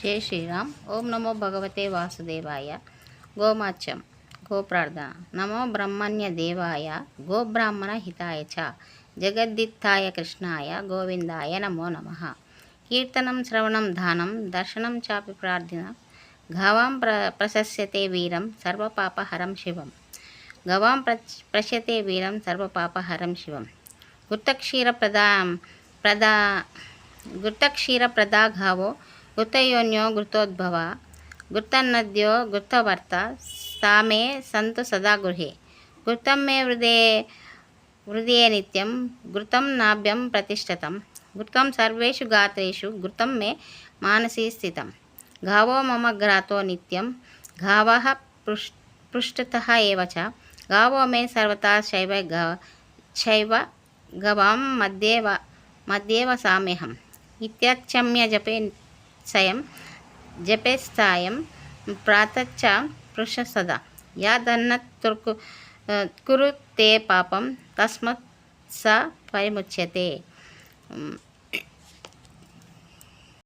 जय श्री राम। ओम नमो भगवते वासुदेवाय। गोमाच्यम गोप्रार्थना। नमो ब्रह्मण्य देवाय गोब्राह्मण हिताय च जगद्दित्ताय कृष्णाय गोविंदाय नमो नमः। कीर्तनं श्रवणं दानं दर्शनं चापि प्रार्थना गवां प्रशस्यते वीरं सर्वपापहरं शिवं। गवां प्रशस्यते वीरं सर्वपापहरं शिवं। गुप्तक्षीरप्रदा घावो गुप्तयोन्यो गुप्तोद्भव गुप्तन्नद्यो गुप्तवर्त सा मे सन्तु सदा गृहे। गुप्तं मे हृदये नित्यं गुप्तं नाभ्यं प्रतिष्ठितं गुप्तं सर्वेषु गात्रेषु गुप्तं मे मानसि स्थितं। गावो मम घ्रातो नित्यं गावः पृष्ठतः एव च गावो मे सर्वथा शैव गवां मध्ये वसाम्यहम्। इत्यक्षम्य जपे सायं प्रातश्च पृष सदा यादन्नत् कुरु ते पापं तस्मात् स परिमुच्यते।